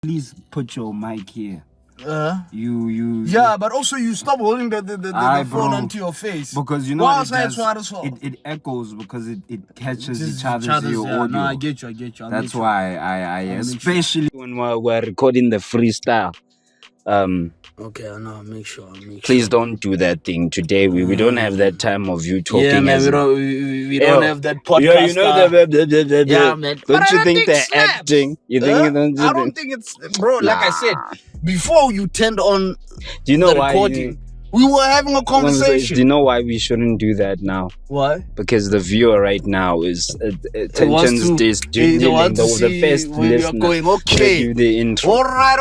Please put your mic here. You. Yeah, but also you stop holding the phone onto your face. Because you know what it echoes because it catches each other's audio. No, I get you. That's why I especially when we're recording the freestyle. Okay, I know. Make sure. Please don't do that thing today. We don't have that time of you talking. Yeah, man. We don't have that podcast. Yeah, you know the yeah, man. Don't you think they're acting? You think? I don't think it's, bro. Like I said, before you turned on, do you know the recording, we were having a conversation. Do you know why we shouldn't do that now? Why? Because the viewer right now is attention's dwindling. The first listener. Going okay. Do the intro. All right.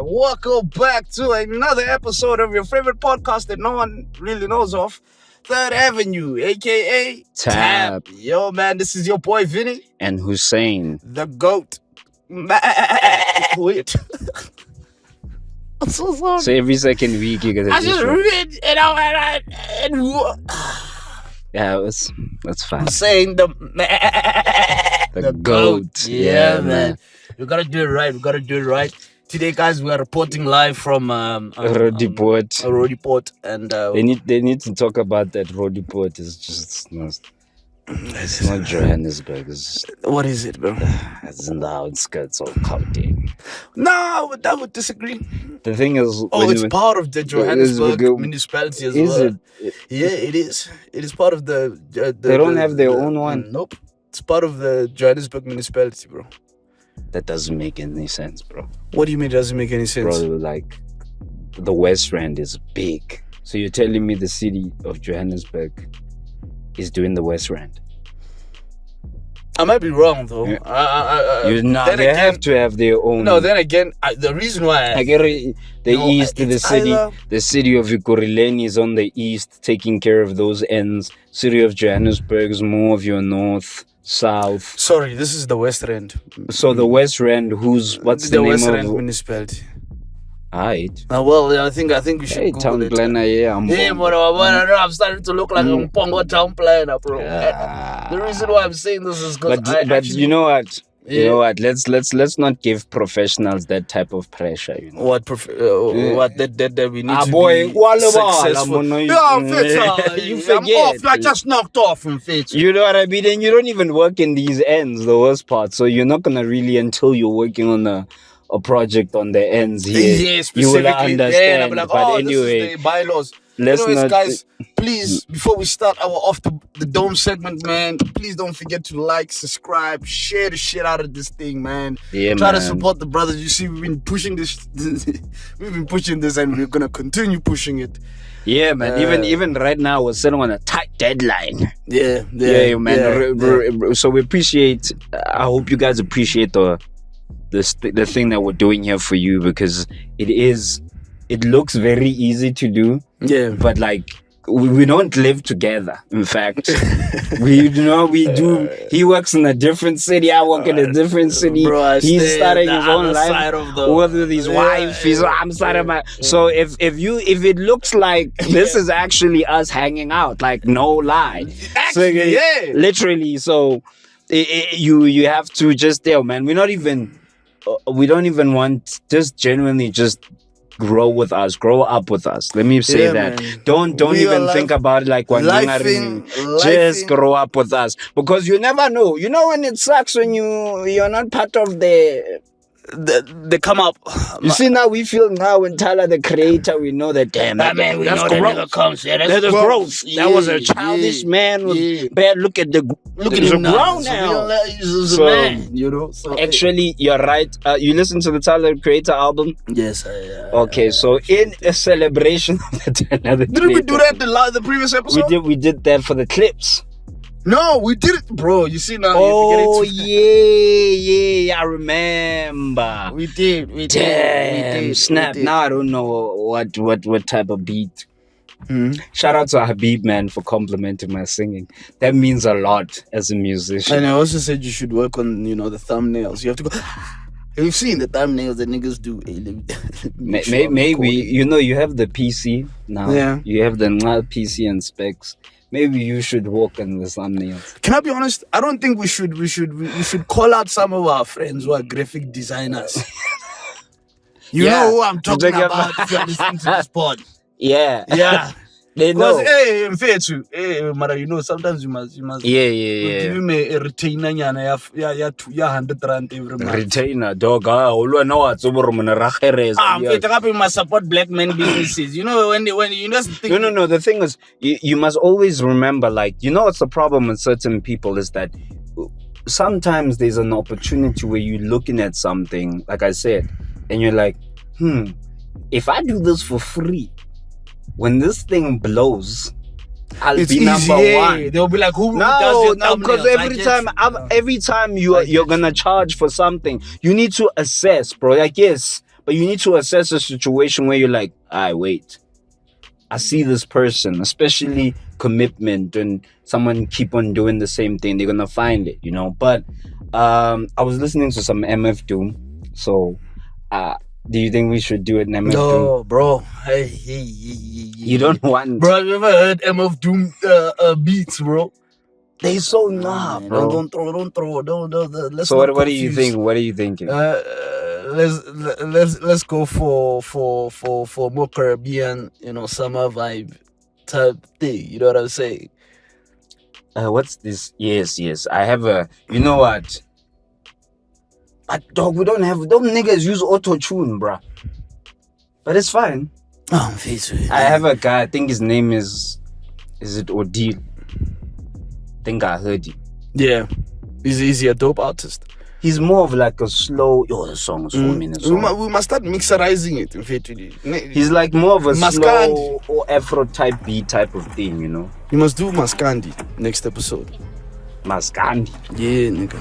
Welcome back to another episode of your favorite podcast that no one really knows of, Third Avenue, aka Tap. Yo, man, this is your boy Vinny And Hussein, the GOAT. Wait. I'm so sorry. So every second week you get I just read it out and yeah, that's fine. I'm saying the GOAT. Yeah, man. We gotta do it right. Today, guys, we are reporting live from Roodepoort. Roodepoort, and they need to talk about that. Roodepoort is just it's not Johannesburg. It's just, what is it, bro? It's in the outskirts of Gauteng. No, I would disagree. The thing is, it's part of the Johannesburg municipality as well. Yeah, it is. It is part of the they don't have their own one. Nope, it's part of the Johannesburg municipality, bro. That doesn't make any sense, bro. What do you mean it doesn't make any sense? Bro, like, the West Rand is big. So you're telling me the city of Johannesburg is doing the West Rand? I might be wrong, though. Yeah. They have to have their own. No, then again, the reason why I get it, east of the city, the city of Ikorileni is on the east, taking care of those ends. City of Johannesburg is more of your north, south. Sorry, this is the West Rand. So the West Rand, what's the name West of Rand municipality? Alright. Well, I think we should Google town it. Planner, yeah. I'm starting to look like a Pongo town planner, bro. The reason why I'm saying this is because but you know what? You know what? Let's not give professionals that type of pressure. You know what? That we need to boy, be successful. You forget. I'm off. I just knocked off from Fitch. You know what I mean? And you don't even work in these ends. The worst part. So you're not gonna really until you're working on a project on the ends here. You will understand. Like, but anyway, this is the bylaws. Guys, please, before we start our off the dome segment, man, please don't forget to like, subscribe, share the shit out of this thing, man. Yeah, Try to support the brothers. You see, we've been pushing this, and we're gonna continue pushing it. Yeah, man. Even right now, we're sitting on a tight deadline. Yeah, man. So we appreciate. I hope you guys appreciate the thing that we're doing here for you, because it looks very easy to do. Yeah, but like we don't live together. In fact, we do. He works in a different city. I work in a different city. Bro, he's starting his own life with his wife. I'm starting my. So if it looks like this is actually us hanging out, like no lie. Actually, so, literally. So you have to just man. We don't even want, just genuinely just grow up with us. Let me say that. Man. Don't even think about it like when just grow up with us, because you never know. You know when it sucks when you're not part of they come up. You see, now we feel now when Tyler the creator, we know that damn man, we that's know growth. That comes. Yeah, that's growth. Yeah, that was a childish man with bad. Look at him now. He's a man, you know. So, actually, you're right. You listen to the Tyler the Creator album? Yes. Okay, so in a celebration of the Tyler the Creator, did we do that the previous episode? We did that for the clips. No, we did it, bro. You see now. Oh yeah, I remember. We did. Damn, snap. Now I don't know what type of beat. Shout out to Habib, man, for complimenting my singing. That means a lot as a musician. And I also said you should work on the thumbnails. You have to go. You've seen the thumbnails that niggas do. Maybe you have the PC now. Yeah. You have the PC and specs. maybe you should walk in the thumbnails. Can I be honest? I don't think we should call out some of our friends who are graphic designers. You know who I'm talking about if you're listening to this pod. Yeah. They Because know. hey, in fair too. Hey, Mara, you know, sometimes you must Yeah. give him a retainer ya 100 rand every month. Retainer, dog. You We must support black men businesses. You know, when you just think. No. The thing is, you must always remember, like, you know, what's the problem with certain people is that sometimes there's an opportunity where you're looking at something, like I said, and you're like, if I do this for free, when this thing blows, I'll be easy, number one. They'll be like, who does No, your because every time you're gonna charge for something, you need to assess, bro. Like, yes, but you need to assess a situation where you're like, wait, I see this person, especially commitment, and someone keep on doing the same thing, they're gonna find it, you know. But I was listening to some MF Doom, so do you think we should do it in MF Doom? No, bro. Hey. You don't want... Bro, have you ever heard MF Doom beats, bro? They so bro. Don't throw. Let's so what do you think? What are you thinking? Let's go for more Caribbean, you know, summer vibe type thing. You know what I'm saying? What's this? Yes. I have a... You know what? Dog, we don't have... Them niggas use auto-tune, bruh. But it's fine. Oh, I have a guy, I think his name is it Odile? I think I heard him. Yeah. Is he a dope artist? He's more of like a slow... the song is 4 minutes long. We must start mixerizing it, in fact. He's like more of a Maskandi. slow or Afro type beat type of thing, you know? You must do Maskandi next episode. Maskandi? Yeah, nigga.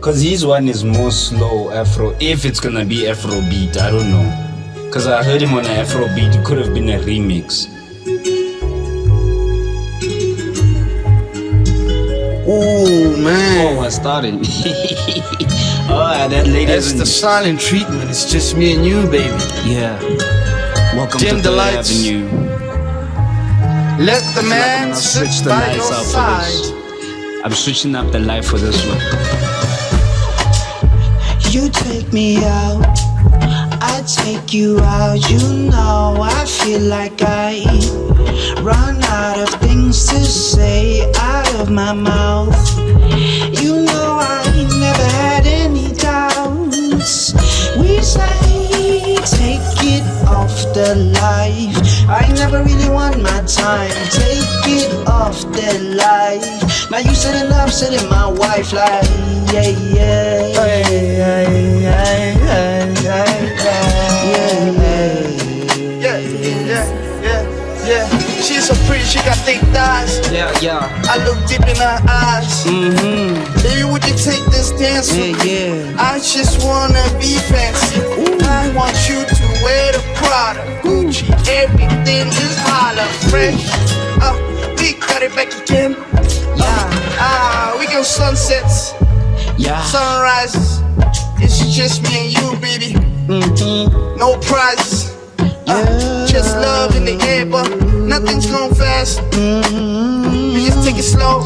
Cause his one is more slow Afro. If it's gonna be Afro beat, I don't know. Cause I heard him on an Afro beat. It could have been a remix. Oh man! I started. That lady. That's the silent treatment. It's just me and you, baby. Yeah. Welcome Dim to the Third lights. Avenue. Let the man I'll sit switch the by lights your up for side. this. I'm switching up the light for this one. You take me out, I take you out. You know I feel like I run out of things to say out of my mouth. You know I never had any doubts. We say take it off the life. I never really want my time. Take it off the life. Now you sitting up, sitting my wife like yeah. She's so pretty, she got thick thighs. Yeah. I look deep in her eyes. Baby, would you take this dance with me? I just wanna be fancy. I want you to wear the Prada, Gucci, everything is holla fresh. We got it back again. We go sunsets, sunrises. It's just me and you, baby. No prizes. Just love in the air, but nothing's going fast. We just take it slow.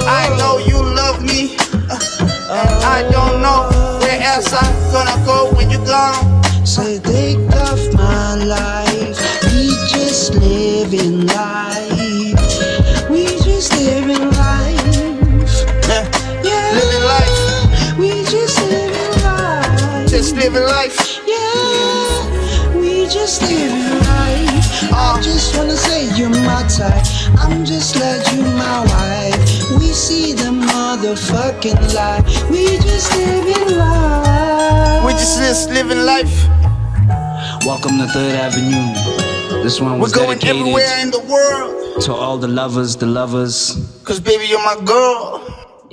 I know you love me, and I don't know where else I'm gonna go when you're gone. So take off my life. We just living life. We just living life. Living life, We just living life. just living life. We just living life. I just wanna say you're my type. I'm just like you my wife. We see the motherfucking life. We just living life. We just living life. Welcome to Third Avenue. This one We're was going dedicated everywhere in the world. to all the lovers. Cause baby, you're my girl.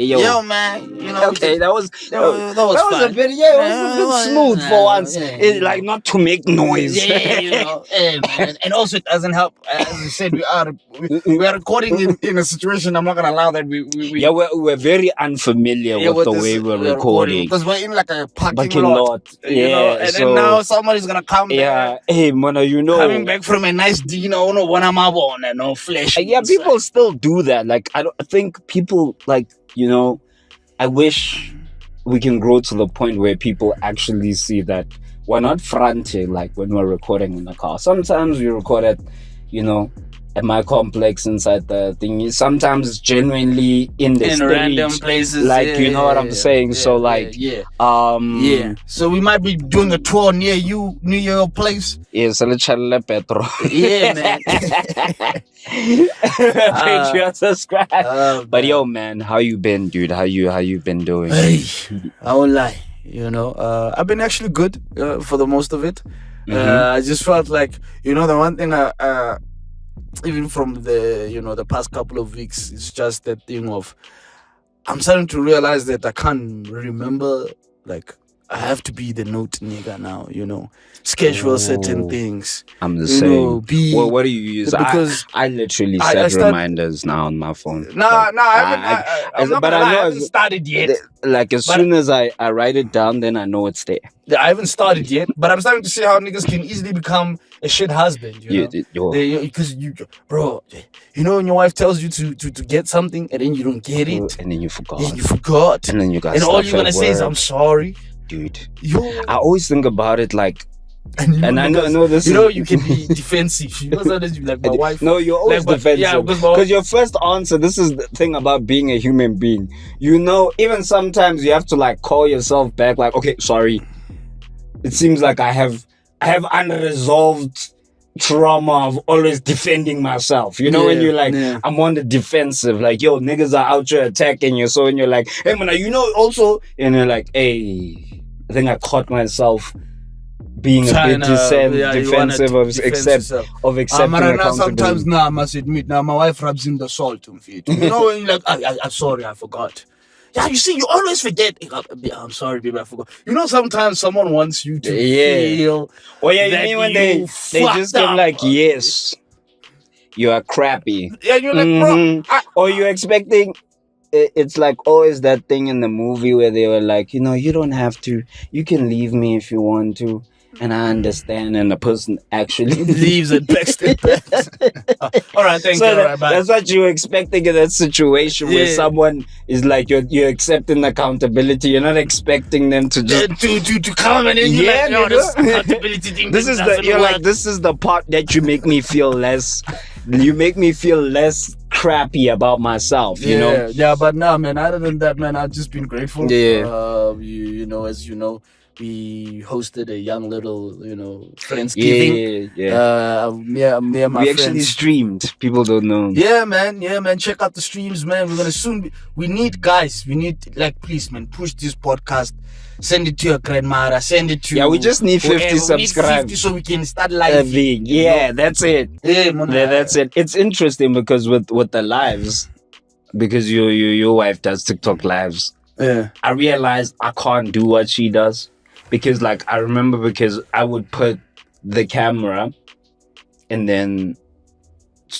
Yo, man, you know. Okay, that was fun. a bit, yeah, it was a bit smooth for once. It's like not to make noise. Yeah, you know, man. And also it doesn't help. As I said, we are recording in a situation. I'm not gonna allow that. Yeah, we're very unfamiliar with the way we're recording because we're in like a parking lot. You Yeah, know? And then now somebody's gonna come back. Yeah, hey, Mona, you know, coming back from a nice dinner, no flesh. Yeah, people still do that. Like, I think people like, you know, I wish we can grow to the point where people actually see that we're not fronting like when we're recording in the car. Sometimes we record at, you know, at my complex inside the thing. Sometimes it's genuinely in the street, random places, like you know what I'm saying. So like, So we might be doing a tour near you, near your place. Yeah, so let's chat Petro. Yeah, man. Make sure to subscribe. But yo, man, how you been, dude? How you been doing? Hey, I won't lie. You know, I've been actually good for the most of it. I just felt like, you know, the one thing even from the past couple of weeks, it's just that thing of I'm starting to realize that I can't remember, like, I have to be the note nigga now, you know, schedule certain things. I'm the same. Well, what do you use? Because I literally set reminders now on my phone. I haven't started yet. Like as soon as I write it down, then I know it's there. I haven't started yet, but I'm starting to see how niggas can easily become a shit husband, you know? Because bro, you know when your wife tells you to get something and then you don't get it, and then you forgot, and then you got, and all you're gonna say is I'm sorry, dude. I always think about it like. And I know this. You know, you can be defensive. You know, sometimes you like my wife. No, you're always defensive. Yeah, because your first answer. This is the thing about being a human being. You know, even sometimes you have to like call yourself back. Like, okay, sorry. It seems like I have unresolved trauma of always defending myself. You know, when you're like, I'm on the defensive. Like, yo, niggas are out here attacking you. So when you're like, hey man, you know, also, and you're like, hey, I think I caught myself being a bit defensive of accepting accountability. Sometimes I must admit, my wife rubs in the salt on feet. You know, when you're like, I'm sorry, I forgot. Yeah, you see, you always forget. I'm sorry, baby, I forgot. You know, sometimes someone wants you to feel. Oh yeah, you mean when they just get like, yes, you are crappy. Yeah, you're like, bro. Or you're expecting. It's like always that thing in the movie where they were like, you know, you don't have to. You can leave me if you want to. And I understand, and the person actually leaves and backs. All right, thank you. All right, bye. That's what you're expecting in that situation where someone is like, you're accepting accountability. You're not expecting them to just to come and then this accountability thing. This is this is the part that you make me feel less. You make me feel less crappy about myself. You know. Yeah, but now, man. Other than that, man, I've just been grateful. Yeah. You know, as you know. We hosted a young little, you know, Friendsgiving. Me and my friends. Actually streamed. People don't know. Yeah, man. Check out the streams, man. We're gonna soon be. We need guys. We need, like, please, man, push this podcast. Send it to your grandmother. Send it to. Yeah, we just need 50 subscribers so we can start live. Yeah, that's it. That's it. It's interesting because with the lives, because your wife does TikTok lives. Yeah, I realized I can't do what she does. Because, like, I remember because I would put the camera and then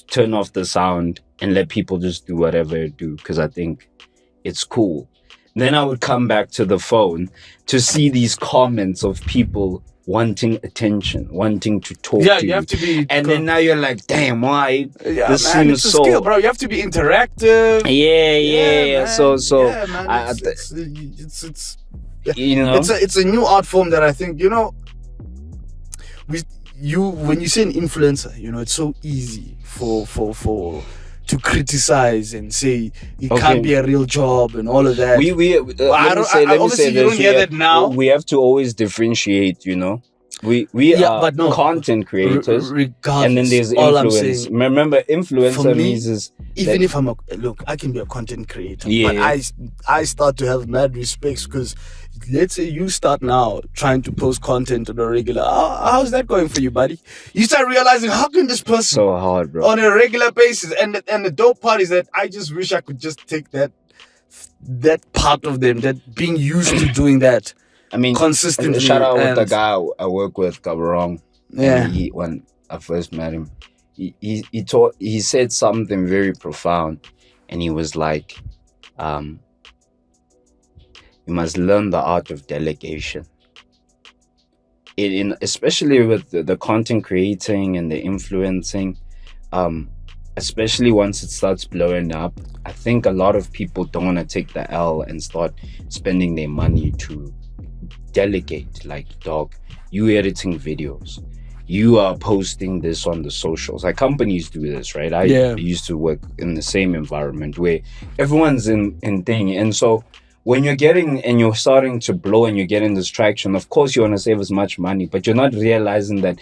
turn off the sound and let people just do whatever they do because I think it's cool. Then I would come back to the phone to see these comments of people wanting attention, wanting to talk to you have to be... And then now you're like, damn, why? This seems it's a skill, bro. You have to be interactive. Yeah. It's you know, it's a new art form that I think, you know, when you say an influencer, you know, it's so easy for to criticize and say it can't be a real job and all of that. Let me say you don't hear that now. We have to always differentiate, you know. We are content creators, regardless, and then there's influence. Remember, influencer means even if I can be a content creator, but I start to have mad respects because let's say you start now trying to post content on a regular. How's that going for you, buddy? You start realizing how can this person so hard, bro, on a regular basis, and the dope part is that I just wish I could just take that that part of them, that being used to doing that. I mean, consistently. Shout out with the and- guy I work with, Kabarong. Yeah. When I first met him, he said something very profound, and he was like, "You must learn the art of delegation." Especially with the content creating and the influencing, especially once it starts blowing up, I think a lot of people don't want to take the L and start spending their money to delegate. Like, dog, you editing videos, you are posting this on the socials. Like, companies do this, right? I used to work in the same environment where everyone's in thing, and so when you're getting and you're starting to blow and you're getting this traction, of course you want to save as much money, but you're not realizing that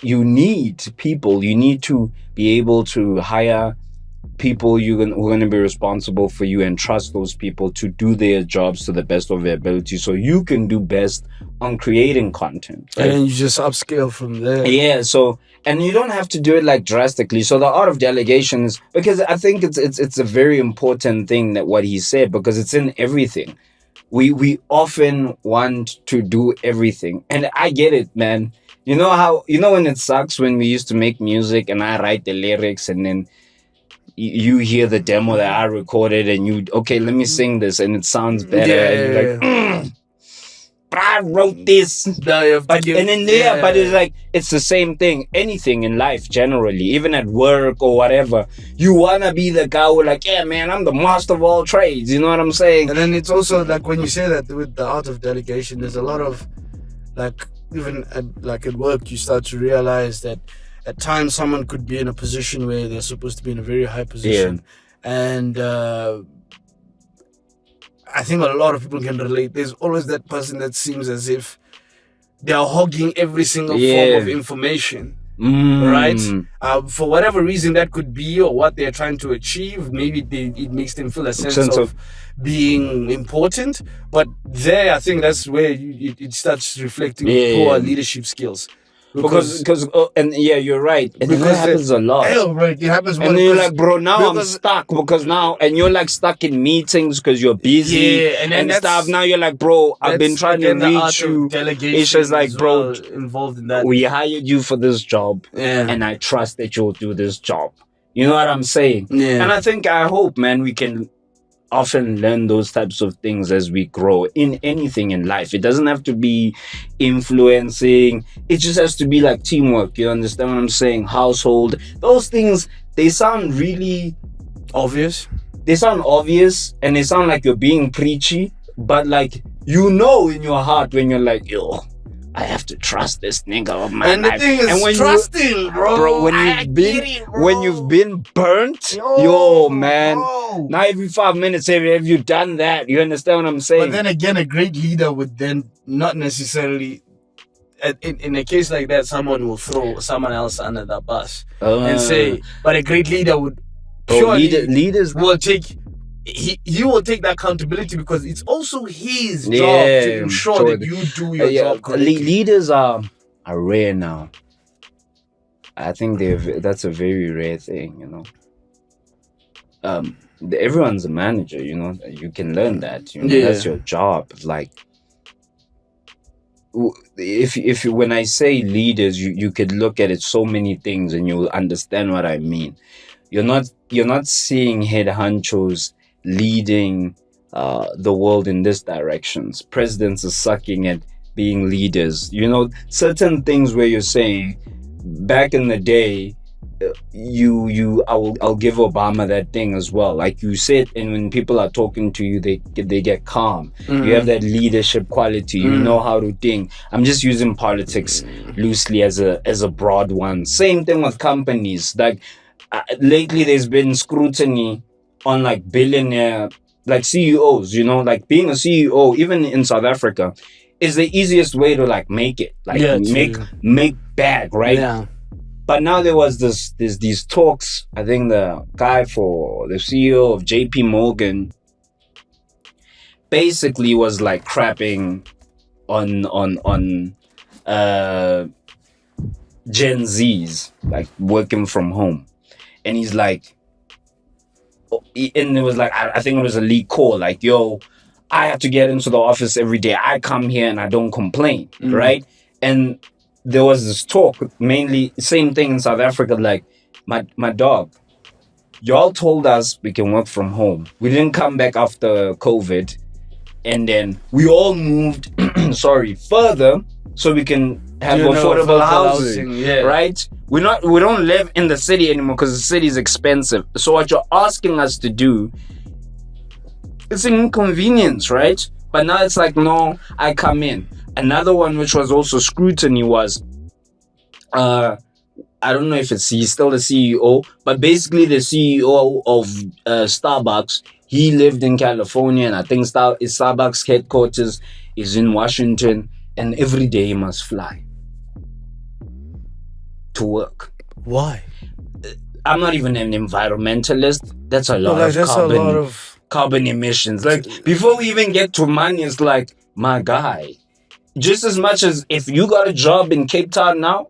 you need people. You need to be able to hire people who are going to be responsible for you and trust those people to do their jobs to the best of their ability, so you can do best on creating content, right? And you just upscale from there. Yeah, so, and you don't have to do it like drastically. So the art of delegation is, because I think it's a very important thing, that what he said, because it's in everything. We often want to do everything, and I get it, man. You know when it sucks when we used to make music and I write the lyrics, and then you hear the demo that I recorded, and okay, let me sing this, and it sounds better. And you're like, I wrote this. But it's like, it's the same thing. Anything in life, generally, even at work or whatever, you wanna be the guy who like, yeah, man, I'm the master of all trades. You know what I'm saying? And then it's also like, when you say that with the art of delegation, there's a lot of, like, even at work, you start to realize that at times someone could be in a position where they're supposed to be in a very high position, and I think a lot of people can relate. There's always that person that seems as if they are hogging every single form of information, right? For whatever reason that could be, or what they're trying to achieve. Maybe it makes them feel a sense of being important. But there, I think that's where it starts reflecting poor leadership skills. Because you're right. And that happens a lot. Right, it happens. And then you're like, bro, now I'm stuck and you're like stuck in meetings because you're busy and stuff. Now you're like, bro, I've been trying to reach you. It's just like, bro, involved in that. We hired you for this job, and I trust that you'll do this job. You know what I'm saying? Yeah. And I hope, man, we can often learn those types of things as we grow in anything in life. It doesn't have to be influencing. It just has to be like teamwork. You understand what I'm saying? Household. Those things, they sound really obvious. They sound obvious and they sound like you're being preachy, but like, you know, in your heart when you're like, yo, I have to trust this nigga of my life. And the thing is, when trusting, bro. When you've been burnt, yo, man. Bro. Now every 5 minutes, have you done that? You understand what I'm saying? But then again, a great leader would then not necessarily, in a case like that, someone will throw someone else under the bus and say, but a great leader would leaders will take. He will take the accountability, because it's also his job to ensure that you do your job correctly. Leaders are rare now. I think that's a very rare thing, you know. Everyone's a manager, you know. You can learn that. You know, that's your job. Like, if when I say leaders, you could look at it so many things and you'll understand what I mean. You're not seeing head honchos leading the world in this directions. Presidents are sucking at being leaders. You know, certain things where you're saying, back in the day, I'll give Obama that thing as well. Like you said, and when people are talking to you, they get calm. You have that leadership quality. You know how to think. I'm just using politics loosely as a broad one. Same thing with companies. Like lately, there's been scrutiny on like billionaire, like CEOs, you know, like being a CEO, even in South Africa, is the easiest way to like make it, like make bag, right? Yeah. But now there was these talks. I think the guy for the CEO of JPMorgan basically was like crapping on Gen Zs, like working from home, and he's like, and it was like, I think it was a league call, like, yo, I have to get into the office every day. I come here and I don't complain, right? And there was this talk, mainly same thing in South Africa, like, my dog, y'all told us we can work from home. We didn't come back after COVID. And then we all moved, further, so we can have affordable housing, right? We don't live in the city anymore because the city is expensive. So what you're asking us to do, it's an inconvenience, right? But now it's like, no, I come in. Another one which was also scrutiny was, I don't know if he's still the CEO, but basically the CEO of Starbucks, he lived in California, and I think Starbucks headquarters is in Washington, and every day he must fly to work. Why? I'm not even an environmentalist. That's a lot of carbon emissions. Like, before we even get to money, it's like, my guy, just as much as if you got a job in Cape Town now,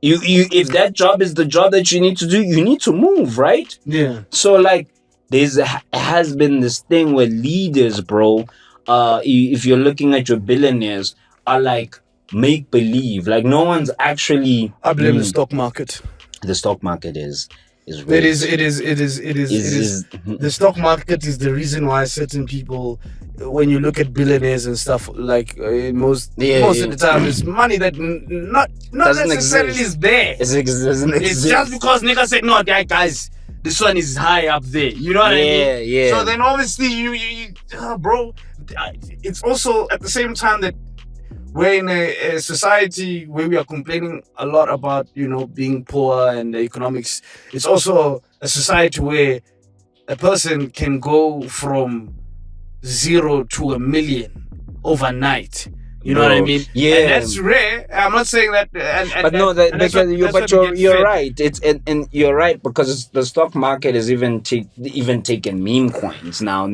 you if that job is the job that you need to do, you need to move, right? Yeah. So like, has been this thing where leaders, bro, if you're looking at your billionaires, are like make believe. Like, no one's actually. I blame the stock market. The stock market is It is. The stock market is the reason why certain people, when you look at billionaires and stuff, like most of the time, it's money that not necessarily is there. It's just because niggas said, no, guys, this one is high up there. You know what I mean? Yeah. So then obviously you bro, it's also at the same time that we're in a society where we are complaining a lot about, being poor and the economics. It's also a society where a person can go from 0 to 1 million overnight. You know what I mean? Yeah, and that's rare. I'm not saying that. You're right. It's and you're right, because the stock market is even taking meme coins now.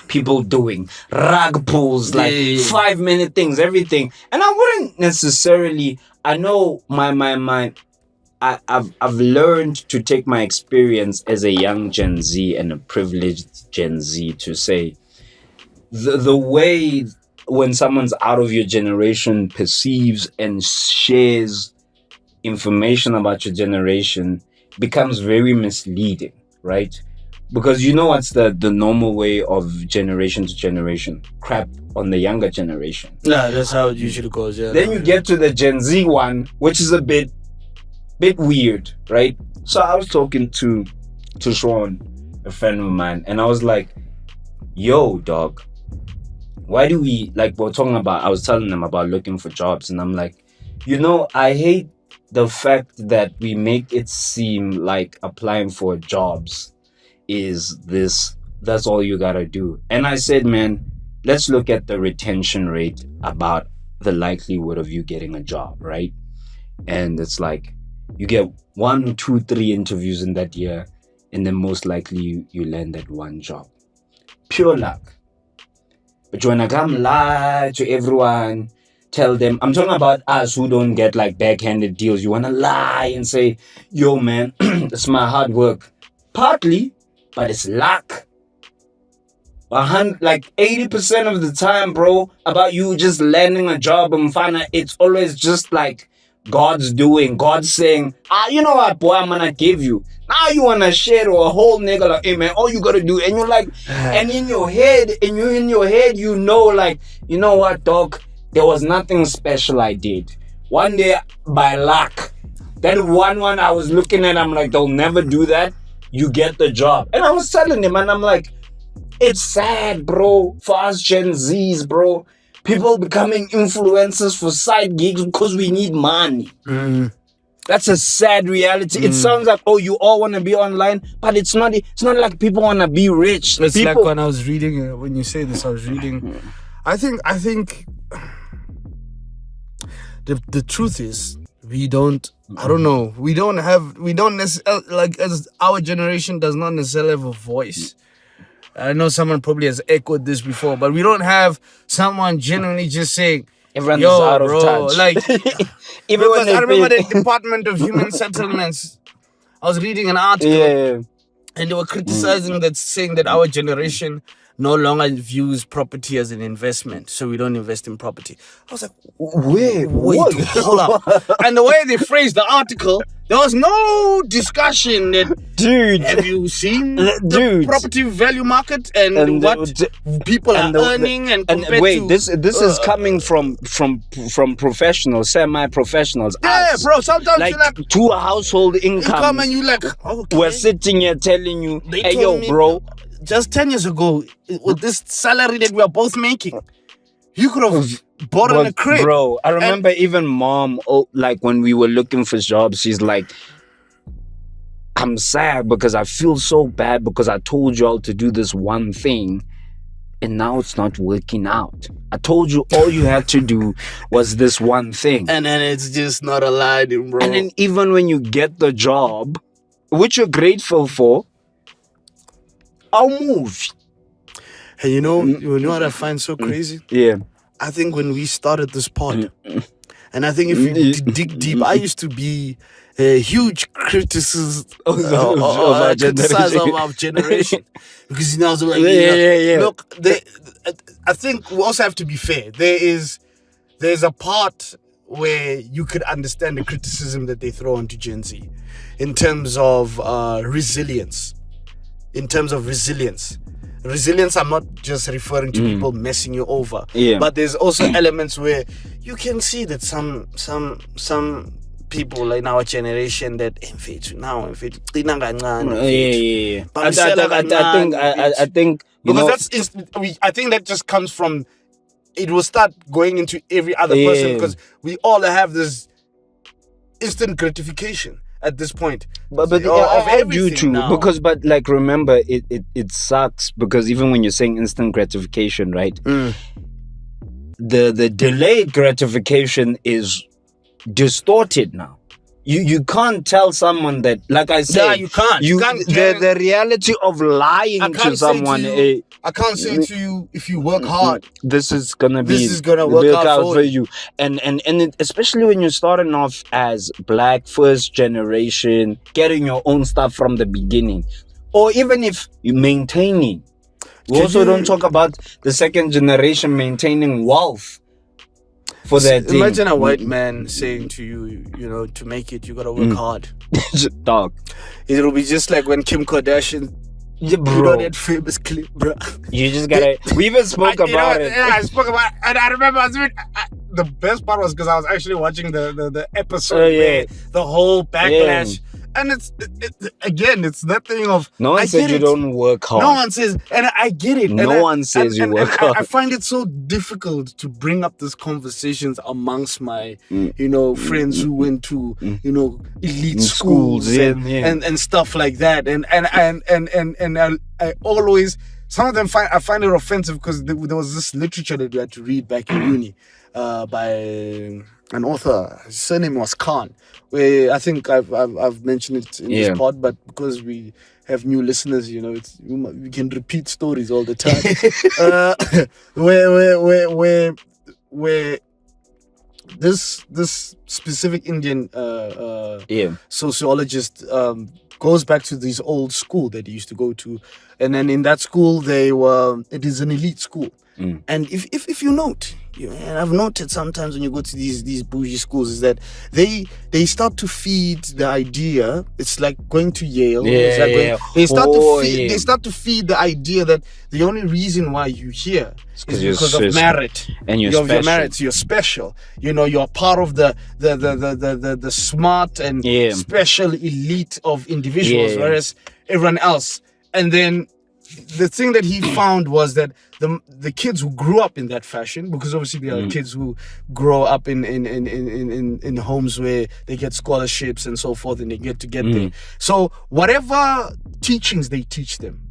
People doing rug pulls, like 5-minute things, everything. And I wouldn't necessarily. I know I've learned to take my experience as a young Gen Z and a privileged Gen Z to say the way. When someone's out of your generation perceives and shares information about your generation, becomes very misleading, right? Because what's the normal way of generation to generation? Crap on the younger generation. Yeah, that's how it usually goes, yeah. Then you get to the Gen Z one, which is a bit weird, right? So I was talking to Sean, a friend of mine, and I was like, yo, dog, why do we, like, we're talking about, I was telling them about looking for jobs, and I'm like, I hate the fact that we make it seem like applying for jobs is that's all you gotta do. And I said, man, let's look at the retention rate about the likelihood of you getting a job, right? And it's like, you get 1, 2, 3 interviews in that year, and then most likely you land that one job. Pure luck. But you wanna come lie to everyone, tell them, I'm talking about us who don't get like backhanded deals. You wanna lie and say, yo man, it's my hard work. Partly, but it's luck. Like 80% of the time, bro, about you just landing a job and it's always just like God's doing, God's saying, you know what, boy, I'm gonna give you. Now you wanna share to a whole nigga like, hey man, all you gotta do, and you're like, and in your head, like, you know what, dog, there was nothing special I did. One day, by luck, that one I was looking at, I'm like, they'll never do that. You get the job. And I was telling him, and I'm like, it's sad, bro, for us Gen Zs, bro. People becoming influencers for side gigs because we need money. That's a sad reality. It sounds like, you all want to be online, but it's not like people want to be rich. It's like when I was reading, when you say this, I was reading. I think the truth is, we don't necessarily, like, as our generation does not necessarily have a voice. I know someone probably has echoed this before, but we don't have someone genuinely just saying, everyone's out of touch. Like, because I remember the Department of Human Settlements, I was reading an article And they were criticizing that, saying that our generation no longer views property as an investment, so we don't invest in property. I was like, Wait, hold up. And the way they phrased the article, there was no discussion that, dude, have you seen the property value market and what people are earning and wait, to, this is coming from professionals, semi-professionals. Yeah, us. bro. Sometimes Like you're like, two household incomes. and you like, okay. We're sitting here telling you, They hey, told yo, me, bro. Just 10 years ago, with this salary that we are both making, you could have bought in a crib. Bro, I remember even mom, like when we were looking for jobs, she's like, I'm sad because I feel so bad because I told y'all to do this one thing and now it's not working out. I told you all you had to do was this one thing. And then it's just not aligning, bro. And then even when you get the job, which you're grateful for, I'll move. Hey, you know what I find so crazy? Yeah. I think when we started this pod, and I think if you dig deep, I used to be a huge criticizer of our generation. Because I was like, look, I think we also have to be fair. There's a part where you could understand the criticism that they throw onto Gen Z in terms of resilience. Resilience, I'm not just referring to people messing you over, but there's also elements where you can see that some people in our generation that I think I think that just comes from, it will start going into every other person because we all have this instant gratification at this point. But I do too now. But like remember it sucks because even when you're saying instant gratification, right? The delayed gratification is distorted now. You can't tell someone that, like I said, you can't. The reality of lying to someone. I can't say to you, if you work hard, this is gonna work out for you. And especially when you're starting off as Black first generation, getting your own stuff from the beginning, or even if you're maintaining. We also don't talk about the second generation maintaining wealth. For that imagine a white man saying to you, to make it, you gotta work hard. Dog. It'll be just like when Kim Kardashian, that famous clip, bro. You just gotta. We even spoke about it. Yeah, I spoke about it. And I remember the best part was because I was actually watching the episode where the whole backlash. And it's that thing of, no one says you don't work hard. No one says, and I get it. No one says you work hard. I find it so difficult to bring up these conversations amongst my, friends who went to, elite schools and stuff like that. And I always, some of them I find it offensive because there was this literature that we had to read back in uni by an author. His surname was Khan. Where I think I've mentioned it in this pod, but because we have new listeners, we can repeat stories all the time. Where this specific Indian sociologist goes back to this old school that he used to go to, and then in that school it is an elite school. And if you note, and I've noted sometimes when you go to these bougie schools, is that they start to feed the idea. It's like going to Yale. They start to feed the idea that the only reason why you're here is because of merit. And you're special. Your merit, you're special. You're part of the smart and special elite of individuals, whereas everyone else. And then the thing that he found was that the kids who grew up in that fashion, because obviously there are kids who grow up in homes where they get scholarships and so forth, and they get there. So whatever teachings they teach them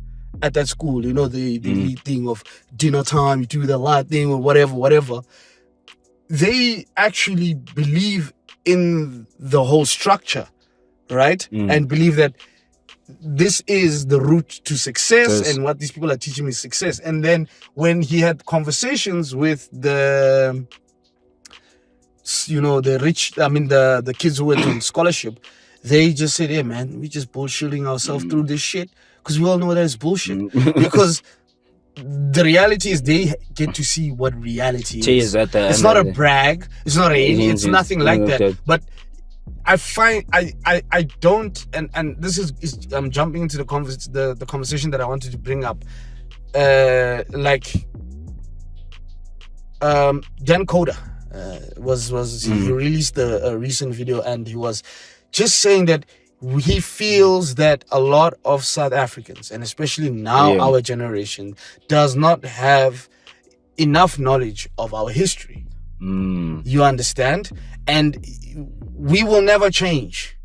at that school, the elite thing of dinner time, you do the light thing or whatever, they actually believe in the whole structure, right? And believe that this is the route to success, and what these people are teaching me is success. And then when he had conversations with the rich, the kids who went on scholarship, they just said, hey man, we just bullshitting ourselves through this shit because we all know that is bullshit. Because the reality is they get to see what reality is. It's not a brag. It's not it's nothing like that. But I find I don't, and this is I'm jumping into the conversation that I wanted to bring up. Like Dan Coda he released a recent video, and he was just saying that he feels that a lot of South Africans, and especially now our generation, does not have enough knowledge of our history. You understand? And we will never change.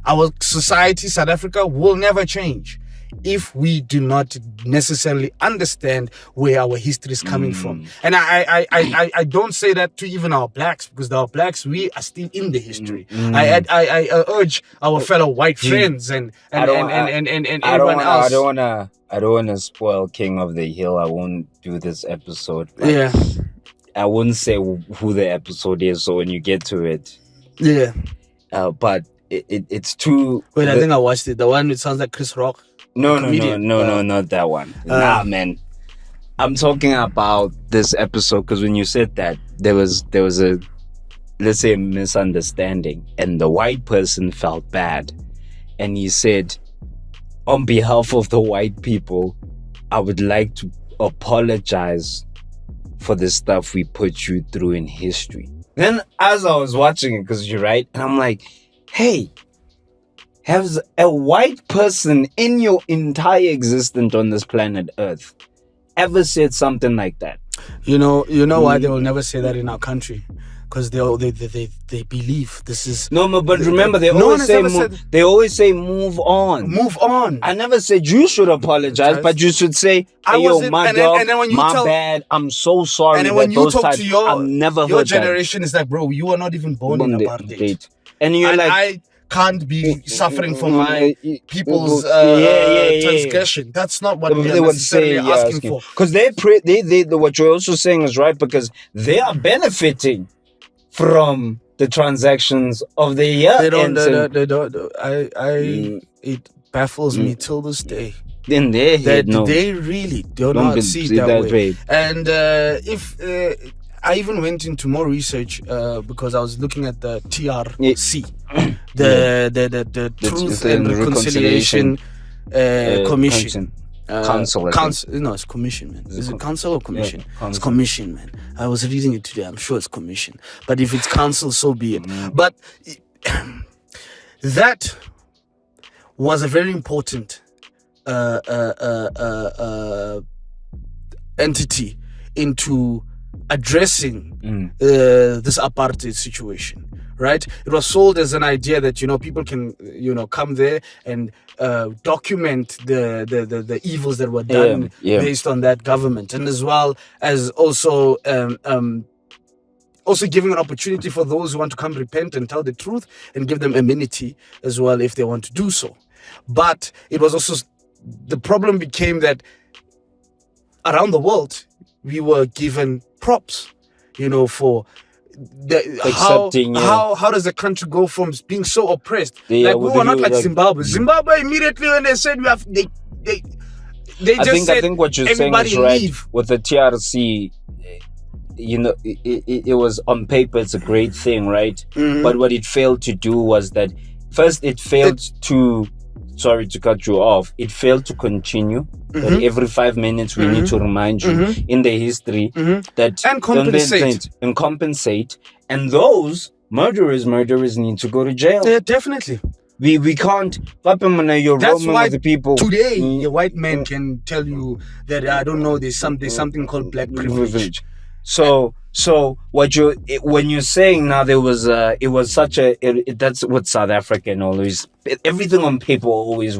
Our society, South Africa, will never change if we do not necessarily understand where our history is coming from. And I don't say that to even our blacks, because our blacks, we are still in the history. I urge our fellow white friends and everyone else. I don't wanna spoil King of the Hill. I won't do this episode. Yeah. I wouldn't say who the episode is, so when you get to it. Yeah. But it's too... Wait, I think I watched it. The one that sounds like Chris Rock. No, not that one. Nah, man. I'm talking about this episode because when you said that, there was a, let's say, a misunderstanding, and the white person felt bad, and he said, on behalf of the white people, I would like to apologize for the stuff we put you through in history. Then as I was watching it, because you're right, and I'm like, hey, has a white person in your entire existence on this planet Earth ever said something like that? You know why they will never say that in our country? Because they believe this is... No, but remember, they always say move on. Move on. I never said you should apologize, but you should say, hey, yo, my dog, my bad, I'm so sorry. And then when you talk to your generation, it's like, bro, you were not even born in apartheid. And you're like... I can't be suffering for my people's transgression. That's not what they were necessarily asking for. Because what you're also saying is right, because they are benefiting from the transactions of the year. It baffles me till this day. Then they really do not see it that way. And I even went into more research because I was looking at the TRC, the Truth and Reconciliation Commission. Council. No, it's commission, man. Is it council or commission? Yeah, it's commission, man. I was reading it today. I'm sure it's commission. But if it's council, so be it. But that was a very important entity into addressing this apartheid situation. Right? It was sold as an idea that, people can, come there and document the evils that were done based on that government. And as well as also giving an opportunity for those who want to come repent and tell the truth, and give them amenity as well if they want to do so. But it was also, the problem became that around the world, we were given props, for how does a country go from being so oppressed? We were not like Zimbabwe. Zimbabwe immediately when they said I think what you're saying is right. Leave. With the TRC, it was on paper, it's a great thing, right? But what it failed to do was that first it failed to. Sorry to cut you off. It failed to continue. That every 5 minutes we need to remind you in the history that and compensate. And those murderers need to go to jail. Yeah, definitely. We can't. That's why the people today a white man can tell you that I don't know. There's something called black privilege. So when you're saying now that's what South African always, everything on paper always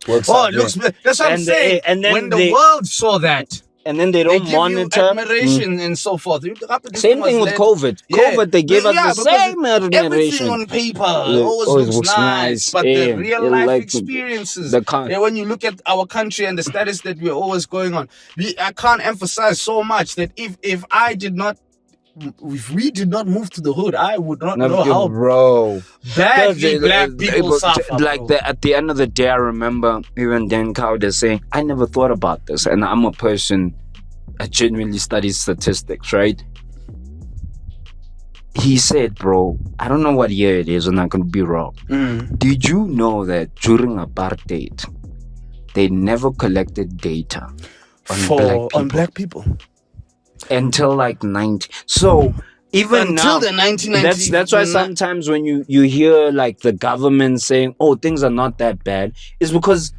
works. That's what I'm saying. And then when the world saw that, and then they don't monitor admiration and so forth. Same thing with COVID. COVID, they gave us the same admiration. Everything on paper always looks nice, but the real life experiences. When you look at our country and the status that we're always going on, I can't emphasize so much that if I did not if we did not move to the hood, I would not know how bro. badly black people suffer. Like at the end of the day, I remember even Dan Cowder saying, I never thought about this. And I'm a person that genuinely studies statistics, right? He said, bro, I don't know what year it is, and I could be wrong. Did you know that during apartheid, they never collected data on black people until like 90? So even until now, the 1990s. that's why sometimes when you hear like the government saying, "Oh, things are not that bad," is because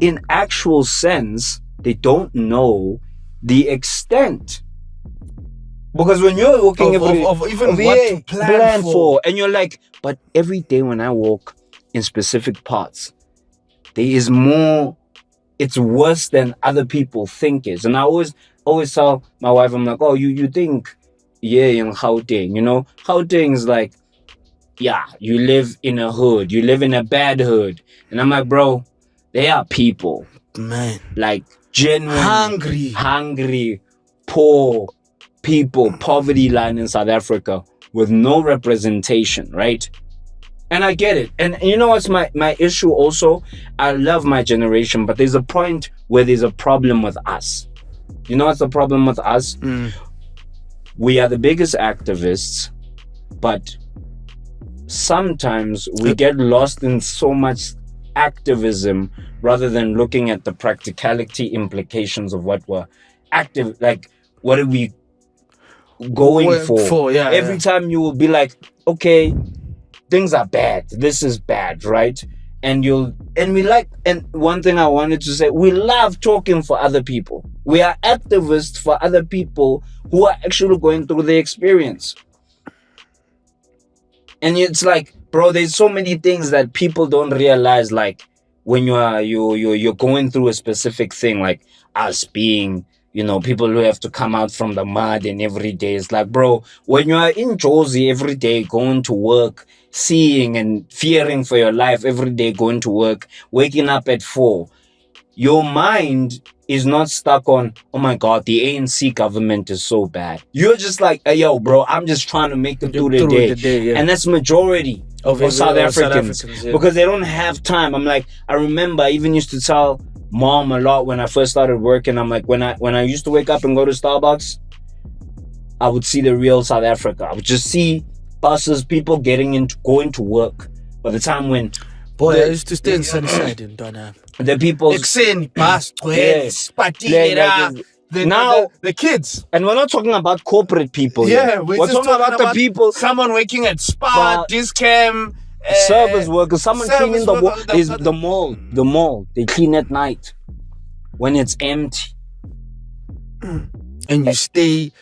in actual sense they don't know the extent. Because when you're walking of even what to plan for, and you're like, but every day when I walk in specific parts, there is more. It's worse than other people think is. And I always tell my wife, I'm like, oh, you think, yeah, in Gauteng, you know, Gauteng is like, yeah, you live in a hood, you live in a bad hood, and I'm like, bro, they are people, man, like genuine, hungry, poor people, poverty line in South Africa with no representation, right? And I get it. And you know what's my issue also? I love my generation, but there's a point where there's a problem with us. You know what's the problem with us? We are the biggest activists, but sometimes we get lost in so much activism rather than looking at the practicality implications of what we're active, like what are we going for? Every time you will be like, okay, things are bad, this is bad, right? And one thing I wanted to say, we love talking for other people. We are activists for other people who are actually going through the experience. And it's like, bro, there's so many things that people don't realize, like when you're going through a specific thing, like us being, you know, people who have to come out from the mud and every day. It's like, bro, when you are in Jozi every day, going to work, seeing and fearing for your life every day, going to work, waking up at 4, your mind is not stuck on, oh my God, the ANC government is so bad. You're just like, hey, yo, bro, I'm just trying to make it through the day. And that's majority of South Africans because they don't have time. I'm like, I remember I even used to tell Mom a lot when I first started working. I'm like, when I used to wake up and go to Starbucks, I would see the real South Africa. I would just see buses, people going to work. By the time when I used to stay in Sunnyside in Donna. The people now the kids, and we're not talking about corporate people. Yeah, we're talking about the people. Someone working at Spa, Discam. Service workers, someone cleaning the mall. The mall, they clean at night when it's empty. And you stay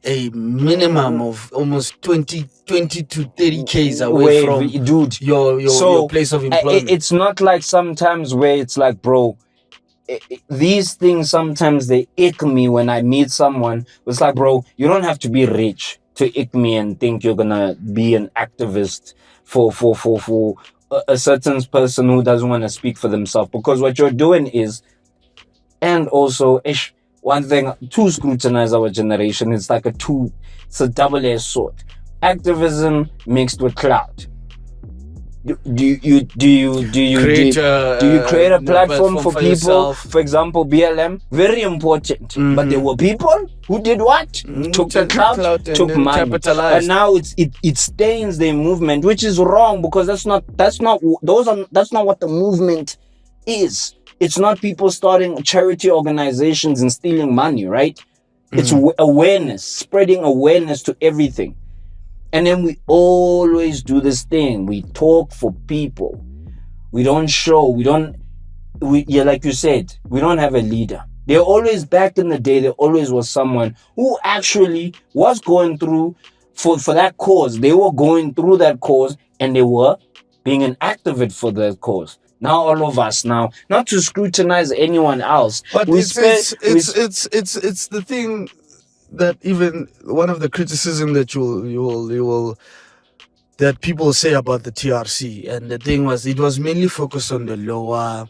a minimum of almost 20 to 30 Ks away from your place of employment. It's not like sometimes where it's like, bro, these things sometimes they ick me when I meet someone. It's like, bro, you don't have to be rich to ick me and think you're gonna be an activist for a certain person who doesn't want to speak for themselves, because what you're doing is, and also one thing to scrutinize our generation, it's like it's a double-edged sword. Activism mixed with clout. Do you create a platform for people? Yourself. For example, BLM, very important. But there were people who did what? Took the clout, took money, and now it stains their movement, which is wrong, because that's not what the movement is. It's not people starting charity organizations and stealing money, right? It's awareness, spreading awareness to everything. And then we always do this thing. We talk for people. We don't show. Like you said, we don't have a leader. They're always, back in the day, there always was someone who actually was going through for that cause. They were going through that cause and they were being an activist for that cause. Now all of us, now, not to scrutinize anyone else, but it's the thing that even one of the criticism that you will that people say about the TRC, and the thing was, it was mainly focused on the lower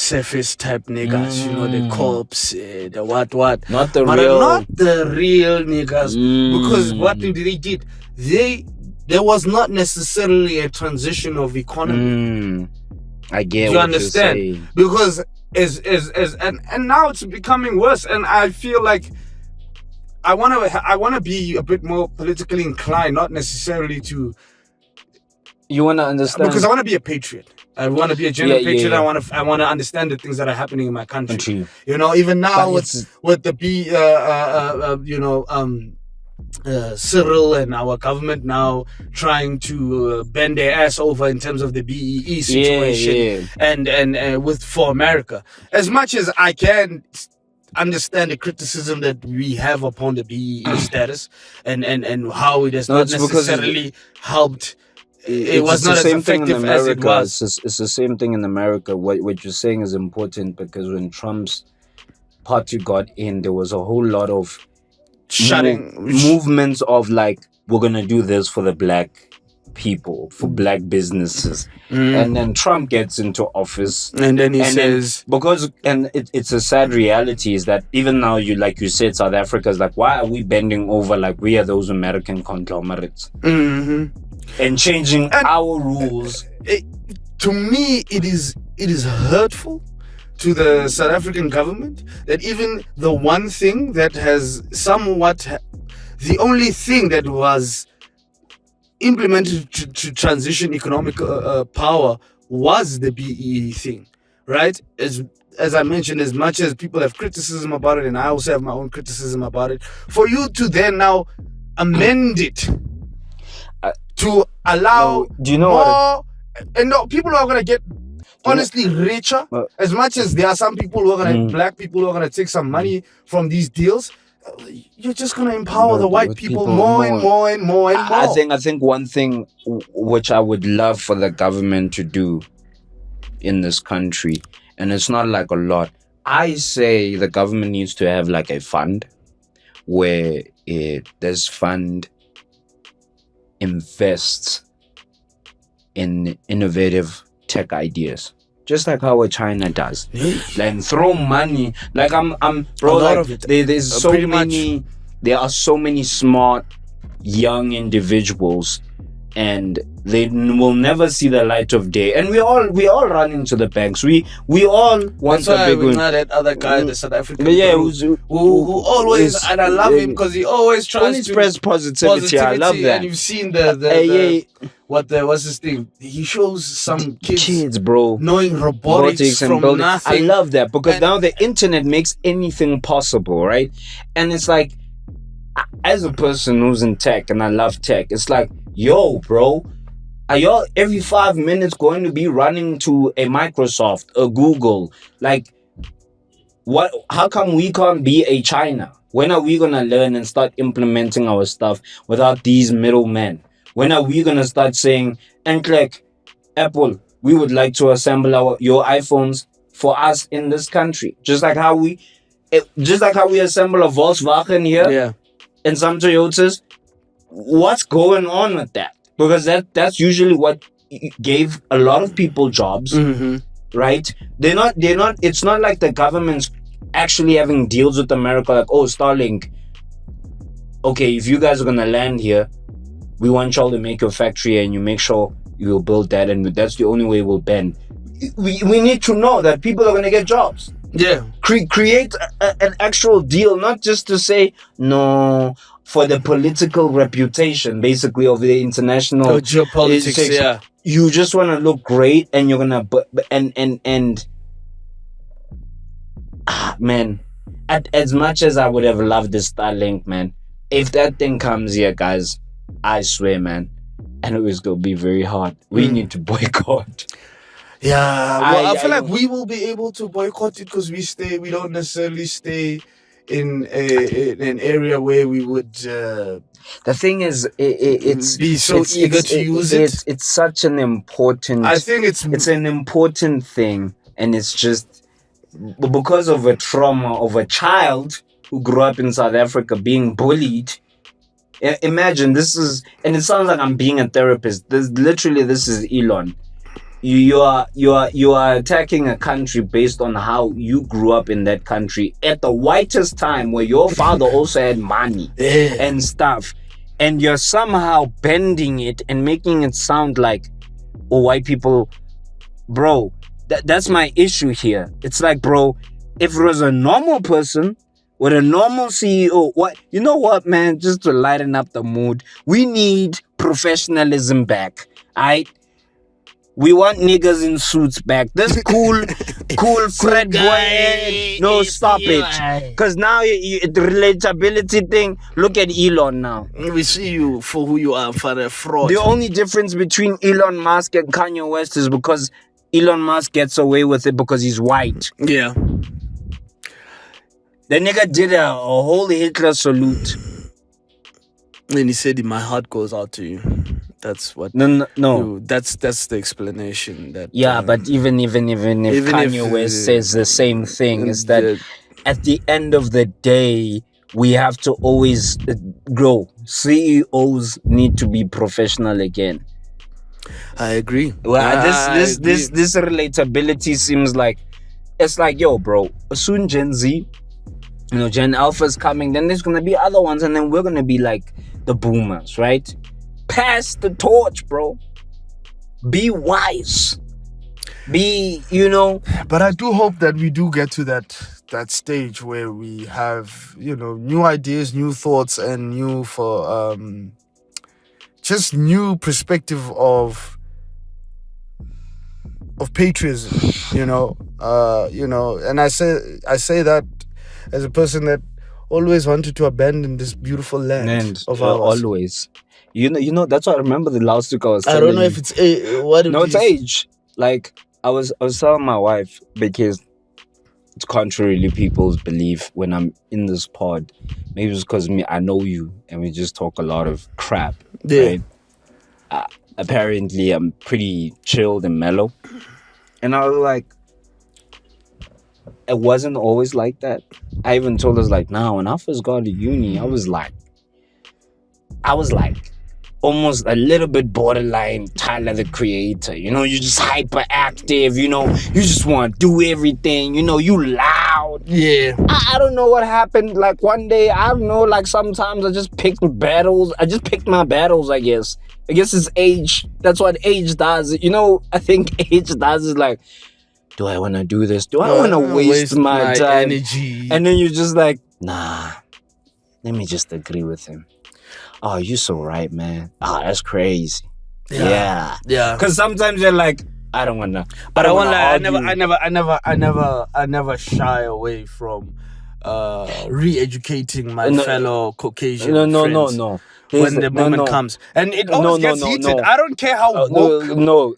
surface type niggas, you know, the cops, the what. Not the but real. not the real niggas. Because what they did, there was not necessarily a transition of economy. I get you what understand? you're saying. Because and now it's becoming worse, and I feel like I wanna be a bit more politically inclined, not necessarily to. You wanna understand? Because I wanna be a patriot. I want to be a genuine patriot. Yeah. I want to understand the things that are happening in my country. You know, even now But with the Cyril and our government now trying to bend their ass over in terms of the BEE situation and with for America. As much as I can understand the criticism that we have upon the BEE status and how it has not necessarily helped. It was not as effective as it was. It's the same thing in America. What you're saying is important because when Trump's party got in, there was a whole lot of movements of like, we're gonna do this for the black people, for black businesses. And then Trump gets into office, and then he says, it's a sad reality is that even now, you said, South Africa is like, why are we bending over like we are those American conglomerates? And changing our rules. To me, it is hurtful to the South African government that even the one thing that has the only thing that was implemented to transition economic power was the BEE thing, right? As I mentioned, as much as people have criticism about it, and I also have my own criticism about it, for you to then now amend it to allow do you know more, and no, people are gonna get honestly richer. As much as there are some people who are gonna black people who are gonna take some money from these deals, you're just gonna empower the white people more and more and more and more. I think one thing which I would love for the government to do in this country, and it's not like a lot, I say the government needs to have like a fund where this fund invests in innovative tech ideas, just like how China does. Like throw money. Like bro. Like there's so many. There are so many smart young individuals, and they will never see the light of day. And we all run into the banks. We all want a big one. Not that other guy, the South African, who always, and I love him because he always tries to spread positivity. I love that. And you've seen what's his thing? He shows some kids, bro, knowing robotics from building. nothing. I love that because now the internet makes anything possible, right? And it's like, as a person who's in tech and I love tech, it's like, yo, bro, are y'all every 5 minutes going to be running to a Microsoft, a Google? Like, what? How come we can't be a China? When are we gonna learn and start implementing our stuff without these middlemen? When are we gonna start saying, and like, Apple, we would like to assemble your iPhones for us in this country, just like how we assemble a Volkswagen here, and some Toyotas. What's going on with that? Because that's usually what gave a lot of people jobs, right? They're not. It's not like the government's actually having deals with America, like, oh, Starlink. Okay, if you guys are gonna land here, we want y'all to make your factory, and you make sure you will build that, and that's the only way we'll bend. We need to know that people are gonna get jobs. Yeah, create an actual deal, not just to say no. For the political reputation, basically, of the international geopolitics, yeah. You just want to look great, and you're gonna, man. As much as I would have loved this Starlink, man, if that thing comes here, guys, I swear, man, and it was gonna be very hard. We need to boycott. Yeah, well, I feel like we will be able to boycott it because we don't necessarily stay in an area where we would. The thing is, it's be so eager to use it. It's such an important. I think it's an important thing, and it's just because of a trauma of a child who grew up in South Africa being bullied. Imagine this is, and it sounds like I'm being a therapist. This is Elon. you are attacking a country based on how you grew up in that country at the whitest time where your father also had money and stuff, and you're somehow bending it and making it sound like, oh, white people, bro. That's my issue here. It's like, bro, if it was a normal person with a normal CEO, what, you know what, man? Just to lighten up the mood, we need professionalism back. Alright. We want niggas in suits back. This cool Fred boy. No, stop it. Because now the relatability thing, look at Elon now. We see you for who you are, for a fraud. The only difference between Elon Musk and Kanye West is because Elon Musk gets away with it because he's white. Yeah. The nigga did a whole Hitler salute. And he said, my heart goes out to you. That's what. No. That's the explanation. That but even if Kanye West says the same thing, is that at the end of the day, we have to always grow. CEOs need to be professional again. I agree. Well, this relatability seems like, it's like, yo, bro, soon Gen Z, Gen Alpha's coming, then there's gonna be other ones, and then we're gonna be like the boomers, right? Pass the torch, bro. Be wise. Be, But I do hope that we do get to that stage where we have, new ideas, new thoughts, and just new perspective of patriotism, and I say that as a person that always wanted to abandon this beautiful land of ours. Always. That's what I remember the last week I was telling I don't know if it's it's age. Like, I was telling my wife, because it's contrary to people's belief when I'm in this pod. Maybe it's because I know you and we just talk a lot of crap. Yeah. Right? Apparently, I'm pretty chilled and mellow. And I was like, it wasn't always like that. I even told us, like, now, when I first got to uni, I was like almost a little bit borderline Tyler the Creator. You're just hyperactive, you just want to do everything, you loud. Yeah. I don't know what happened. Like, one day, I don't know, like, sometimes I just picked battles. I just picked my battles, I guess. I guess it's age. That's what age does. I think age does is like, do I want to do this? Do I want to waste my time? Energy. And then you're just like, nah, let me just agree with him. Oh, you're so right, man. Oh, that's crazy. Yeah. Because sometimes you're like, I don't want to. But I won't lie, I never shy away from re-educating my fellow Caucasian friends. No. When the moment comes, and it always gets heated. I don't care how woke.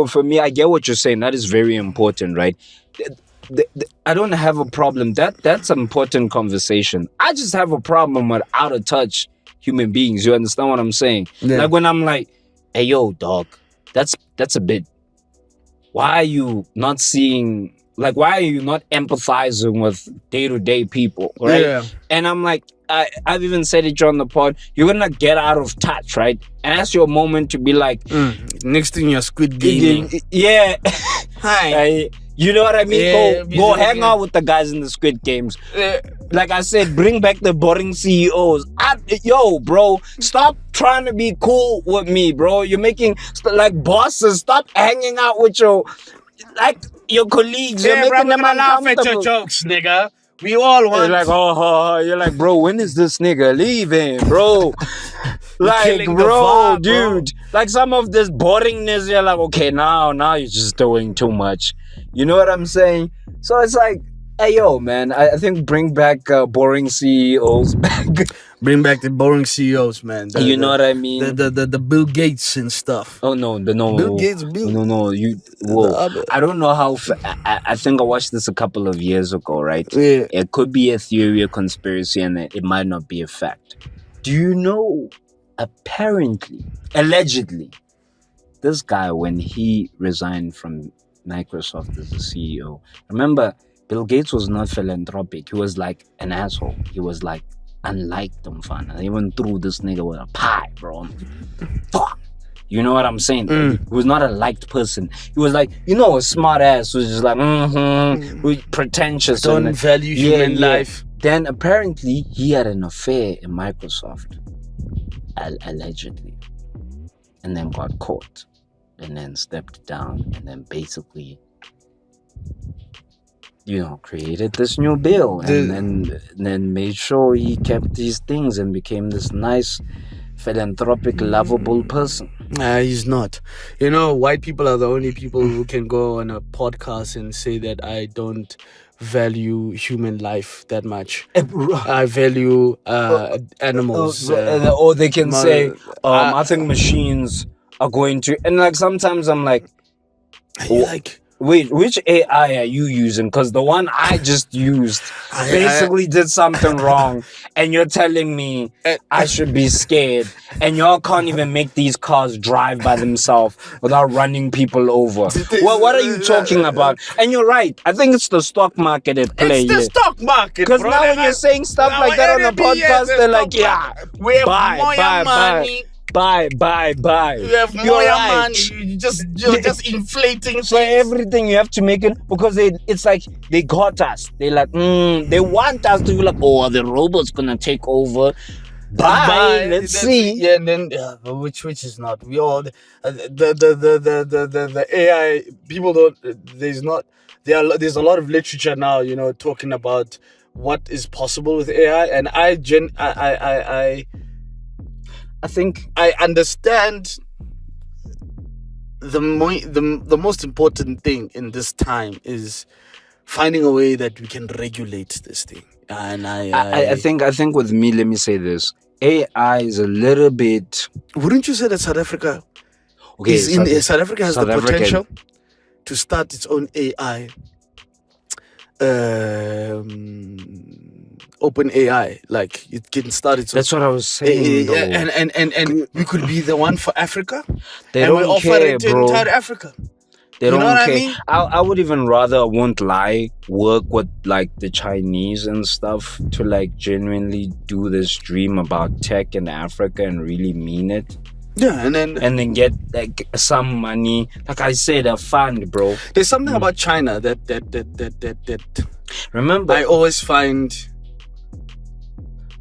For me, I get what you're saying. That is very important, right? I don't have a problem. That's an important conversation. I just have a problem with out of touch human beings. You understand what I'm saying? Yeah. Like, when I'm like, hey, yo, dog, that's a bit. Why are you not seeing? Like, why are you not empathizing with day-to-day people, right? Yeah. And I'm like, I've even said it on the pod, you're gonna get out of touch, right? And that's your moment to be like, next thing you're Squid Gaming. Yeah. Hi. You know what I mean? Yeah, go hang out with the guys in the Squid Games. Like I said, bring back the boring CEOs. Yo, bro, stop trying to be cool with me, bro. You're making, like, bosses, stop hanging out with your colleagues. You're making them laugh at your jokes, nigga. We all want. You're like, bro, when is this nigga leaving, bro? Like, bro, dude. Like, some of this boringness, you're like, okay, now you're just doing too much. You know what I'm saying? So it's like, hey, yo, man, I think bring back boring CEOs back. Bring back the boring CEOs, man. You know what I mean? The Bill Gates and stuff. Oh, no. Bill Gates. No. I don't know how. I think I watched this a couple of years ago, right? Yeah. It could be a theory, a conspiracy, and it might not be a fact. Do you know, apparently, allegedly, this guy, when he resigned from Microsoft as the CEO, remember, Bill Gates was not philanthropic. He was like an asshole. He was like, unlike them, fun. They went through this nigga with a pie, bro. Fuck. You know what I'm saying? He was not a liked person. He was like, a smart ass who's just like, pretentious. Don't value human life. Then apparently he had an affair in Microsoft, allegedly, and then got caught, and then stepped down, and then basically, created this new bill, and then made sure he kept these things and became this nice, philanthropic, lovable person. He's not. White people are the only people who can go on a podcast and say that I don't value human life that much. I value animals. Or they can say, I think machines are going to... And like sometimes I'm like... Wait, which AI are you using? Because the one I just used basically did something wrong, and you're telling me I should be scared, and y'all can't even make these cars drive by themselves without running people over. Well, what are you talking about? And you're right. I think it's the stock market at play. It's the stock market, because now when you're saying stuff like that on a podcast, they're like, we have more money. Buy. You have more money. You're just inflating. So everything you have to make it, because it's like they got us. They like, they want us to be like, the robot's gonna take over. Bye. Let's see. Yeah, and then which is not. We all the AI people don't. There's a lot of literature now. Talking about what is possible with AI, and I think I understand the most important thing in this time is finding a way that we can regulate this thing. And I think with me, let me say this: AI is a little bit. Wouldn't you say that South Africa? Okay, South Africa has the potential to start its own AI. Open AI, like it can start its own. That's what I was saying. And we could be the one for Africa. They don't offer care, it to bro. entire Africa. They don't know what care. I mean? I would even rather, I won't lie, work with like the Chinese and stuff to like genuinely do this dream about tech in Africa and really mean it. Yeah, and then get like some money. Like I said, a fund, bro. There's something about China that remember, I always find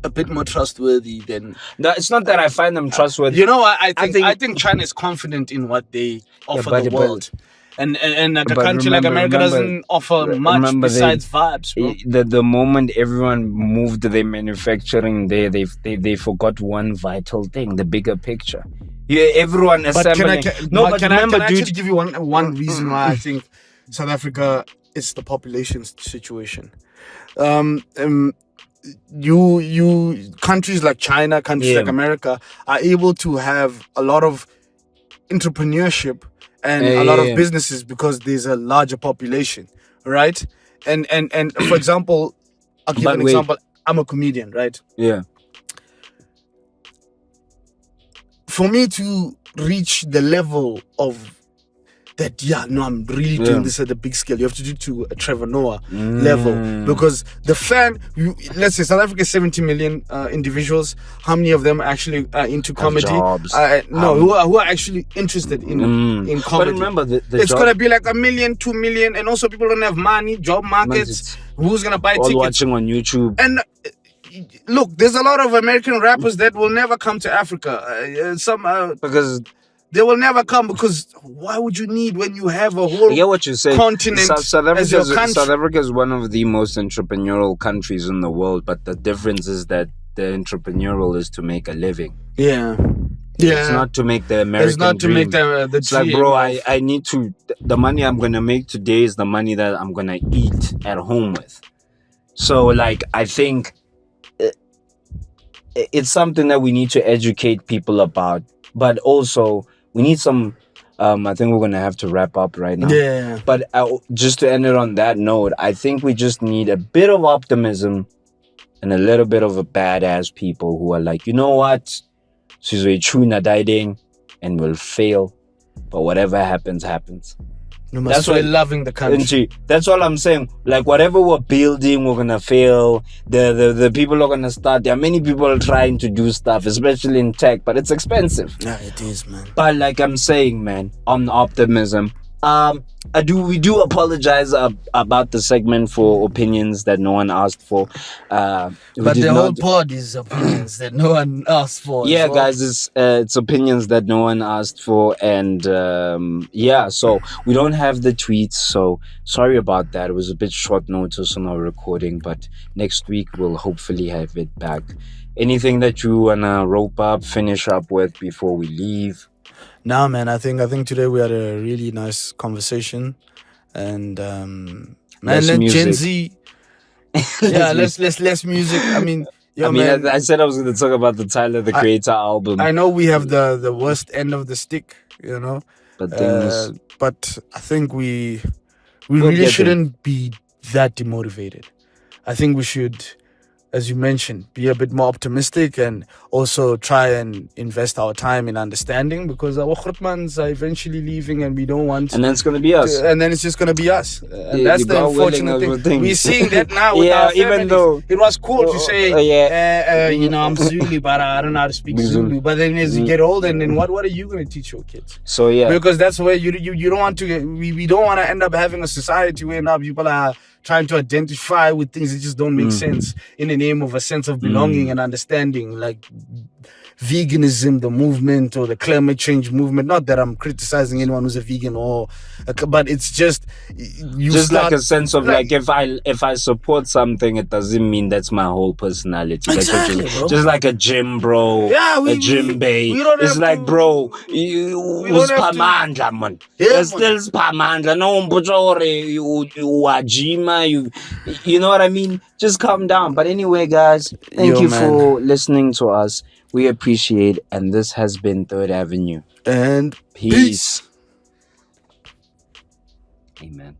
a bit more trustworthy than. No, it's not that I find them trustworthy. I think China is confident in what they offer the world. And like a country like America doesn't offer much besides vibes, bro. The moment everyone moved their manufacturing there, they forgot one vital thing: the bigger picture. Yeah, everyone assembling. Can I actually give you one reason why I think South Africa is the population situation. You countries like China, countries like America are able to have a lot of entrepreneurship and a lot of businesses because there's a larger population, right? And for example, I'll give an example. I'm a comedian, right? Yeah. For me to reach the level of that, I'm really doing this at a big scale. You have to do it to a Trevor Noah level, because the let's say South Africa is 70 million individuals. How many of them are actually into comedy? Who are actually interested in comedy? But remember, it's gonna be like 1 million, 2 million, and also people don't have money, job markets. Who's gonna buy tickets? Watching on YouTube. And look, there's a lot of American rappers that will never come to Africa. Because they will never come, because why would you need when you have a whole continent South as your country? South Africa is one of the most entrepreneurial countries in the world, but the difference is that the entrepreneurial is to make a living. Yeah. It's not to make the American It's not dream. to make the It's like, bro, I need to... The money I'm going to make today is the money that I'm going to eat at home with. So, like, I think it's something that we need to educate people about, but also... We need some, I think we're going to have to wrap up right now. Yeah. But just to end it on that note, I think we just need a bit of optimism and a little bit of a badass people who are like, you know what? Sizwe chuna daiding and will fail. But whatever happens, happens. You must feel loving the country. That's all I'm saying. Like whatever we're building, we're gonna fail. The people are gonna start. There are many people trying to do stuff, especially in tech, but it's expensive. Yeah, it is, man. But like I'm saying, man, on optimism. We do apologize about the segment for opinions that no one asked for. But the whole pod is opinions that no one asked for. Yeah, guys, it's opinions that no one asked for, and so we don't have the tweets. So sorry about that. It was a bit short notice on our recording, but next week we'll hopefully have it back. Anything that you wanna finish up with before we leave? Nah, man, I think today we had a really nice conversation, and man, Gen Z, yeah, less music. I mean, I said I was going to talk about the Tyler the Creator album. I know we have the worst end of the stick, but I think we really shouldn't be that demotivated. I think we should, as you mentioned, be a bit more optimistic and also try and invest our time in understanding, because our khutmans are eventually leaving and we don't want... And then it's going to be us. And then it's just going to be us. And that's the unfortunate thing. We're seeing that now with our families. Even though... It was cool to say, I'm Zulu, but I don't know how to speak Zulu. But then as you get older, and then what are you going to teach your kids? So, yeah. Because that's where you don't want to... We don't want to end up having a society where now people are trying to identify with things that just don't make sense in the name of a sense of belonging and understanding, like veganism, the movement, or the climate change movement. Not that I'm criticizing anyone who's a vegan, but it's just like a sense of like if I support something, it doesn't mean that's my whole personality. Exactly, bro. Just like a gym bro, a gym bae. It's like, bro, who's pamandla, man? There's still pamandla. No, you know what I mean? Just calm down. But anyway, guys, thank you for listening to us. We appreciate, and this has been Third Avenue. And peace. Amen.